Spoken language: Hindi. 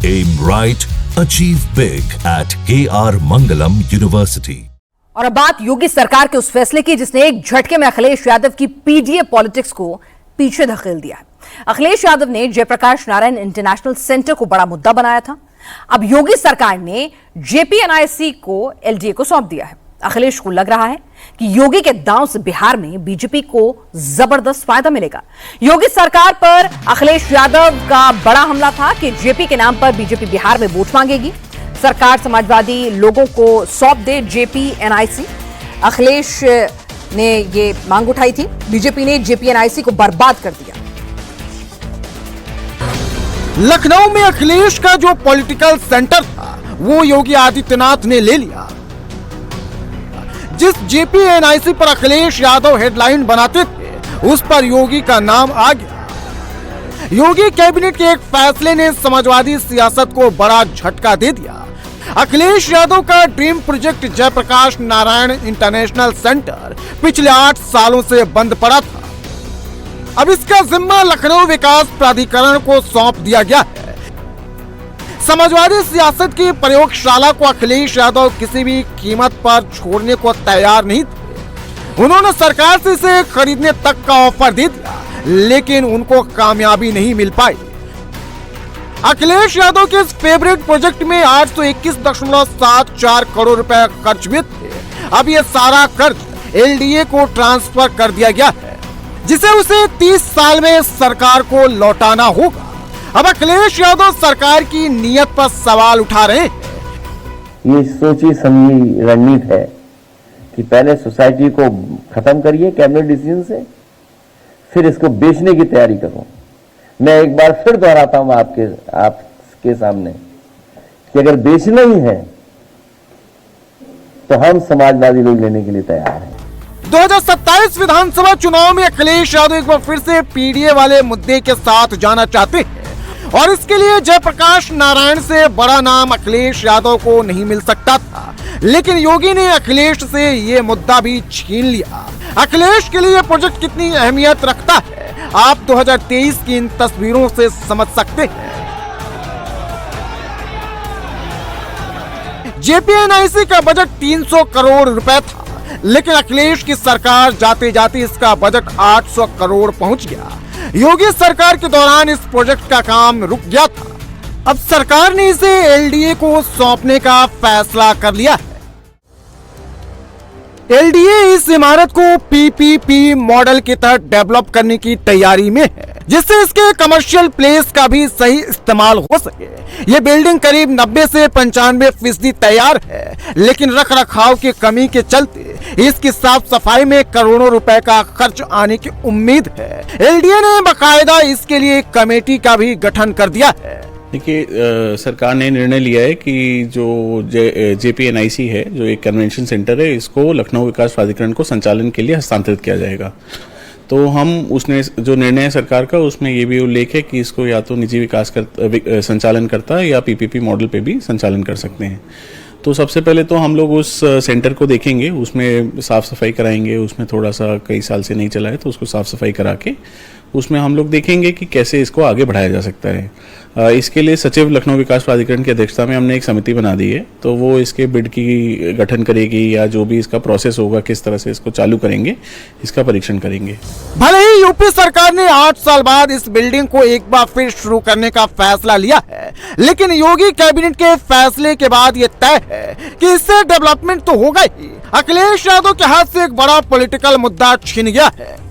Aim right, achieve big at KR Mangalam University. और अब बात योगी सरकार के उस फैसले की जिसने एक झटके में अखिलेश यादव की पीडीए पॉलिटिक्स को पीछे धकेल दिया है। अखिलेश यादव ने जयप्रकाश नारायण इंटरनेशनल सेंटर को बड़ा मुद्दा बनाया था। अब योगी सरकार ने जेपीएनआईसी को एलडीए को सौंप दिया है। अखिलेश को लग रहा है कि योगी के दांव से बिहार में बीजेपी को जबरदस्त फायदा मिलेगा। योगी सरकार पर अखिलेश यादव का बड़ा हमला था कि जेपी के नाम पर बीजेपी बिहार में वोट मांगेगी, सरकार समाजवादी लोगों को सौंप दे जेपीएनआईसी। अखिलेश ने ये मांग उठाई थी। बीजेपी ने जेपीएनआईसी को बर्बाद कर दिया। लखनऊ में अखिलेश का जो पॉलिटिकल सेंटर था वो योगी आदित्यनाथ ने ले लिया। जिस जेपीएनआईसी पर अखिलेश यादव हेडलाइन बनाते थे उस पर योगी का नाम आ गया। योगी कैबिनेट के एक फैसले ने समाजवादी सियासत को बड़ा झटका दे दिया। अखिलेश यादव का dream project Jayaprakash Narayan international centre पिछले 8 सालों से बंद पड़ा था। अब इसका जिम्मा लखनऊ विकास प्राधिकरण को सौंप दिया गया है। समाजवादी सियासत की प्रयोगशाला को अखिलेश यादव किसी भी कीमत पर छोड़ने को तैयार नहीं थे। उन्होंने सरकार से इसे खरीदने तक का ऑफर दे दिया, लेकिन उनको कामयाबी नहीं मिल पाई। अखिलेश यादव के इस फेवरेट प्रोजेक्ट में 821.74 करोड़ रुपए खर्च हुए थे। अब ये सारा कर्ज एलडीए को ट्रांसफर कर दिया गया है, जिसे उसे 30 साल में सरकार को लौटाना होगा। अब अखिलेश यादव सरकार की नीयत पर सवाल उठा रहे हैं। ये सोची समझी रणनीति है कि पहले सोसाइटी को खत्म करिए कैबिनेट डिसीजन से, फिर इसको बेचने की तैयारी करो। मैं एक बार फिर दोहराता हूं आपके सामने कि अगर बेचना ही है तो हम समाजवादी लोग लेने के लिए तैयार हैं। 2027 विधानसभा चुनाव में अखिलेश यादव एक बार फिर से पीडीए वाले मुद्दे के साथ जाना चाहते हैं और इसके लिए जयप्रकाश नारायण से बड़ा नाम अखिलेश यादव को नहीं मिल सकता था, लेकिन योगी ने अखिलेश से ये मुद्दा भी छीन लिया। अखिलेश के लिए ये प्रोजेक्ट कितनी अहमियत रखता है आप 2023 की इन तस्वीरों से समझ सकते हैं। जेपीएनआईसी का बजट 300 करोड़ रुपए था, लेकिन अखिलेश की सरकार जाते जाते इसका बजट 800 करोड़ पहुंच गया। योगी सरकार के दौरान इस प्रोजेक्ट का काम रुक गया था। अब सरकार ने इसे एलडीए को सौंपने का फैसला कर लिया है। एलडीए इस इमारत को पीपीपी मॉडल के तहत डेवलप करने की तैयारी में है, जिससे इसके कमर्शियल प्लेस का भी सही इस्तेमाल हो सके। ये बिल्डिंग करीब 90 से 95% तैयार है, लेकिन रख रखाव की कमी के चलते इसकी साफ सफाई में करोड़ों रुपए का खर्च आने की उम्मीद है। एलडीए ने बाकायदा इसके लिए एक कमेटी का भी गठन कर दिया है। देखिए, सरकार ने निर्णय लिया है कि जो जेपीएनआईसी है, जो एक कन्वेंशन सेंटर है, इसको लखनऊ विकास प्राधिकरण को संचालन के लिए हस्तांतरित किया जाएगा। तो हम उसने जो निर्णय है सरकार का, उसमें ये भी उल्लेख है कि इसको या तो निजी विकास संचालन करता या पीपीपी मॉडल पे भी संचालन कर सकते हैं। तो सबसे पहले तो हम लोग उस सेंटर को देखेंगे, उसमें साफ सफाई कराएंगे। उसमें थोड़ा सा कई साल से नहीं चला है, तो उसको साफ सफाई करा के उसमें हम लोग देखेंगे कि कैसे इसको आगे बढ़ाया जा सकता है। इसके लिए सचिव लखनऊ विकास प्राधिकरण की अध्यक्षता में हमने एक समिति बना दी है, तो वो इसके बिड की गठन करेगी या जो भी इसका प्रोसेस होगा, किस तरह से इसको चालू करेंगे, इसका परीक्षण करेंगे। भले ही यूपी सरकार ने 8 साल बाद इस बिल्डिंग को एक बार फिर शुरू करने का फैसला लिया है, लेकिन योगी कैबिनेट के फैसले के बाद ये तय है कि इससे डेवलपमेंट तो होगा ही। अखिलेश यादव के हाथ से एक बड़ा पॉलिटिकल मुद्दा छिन गया है।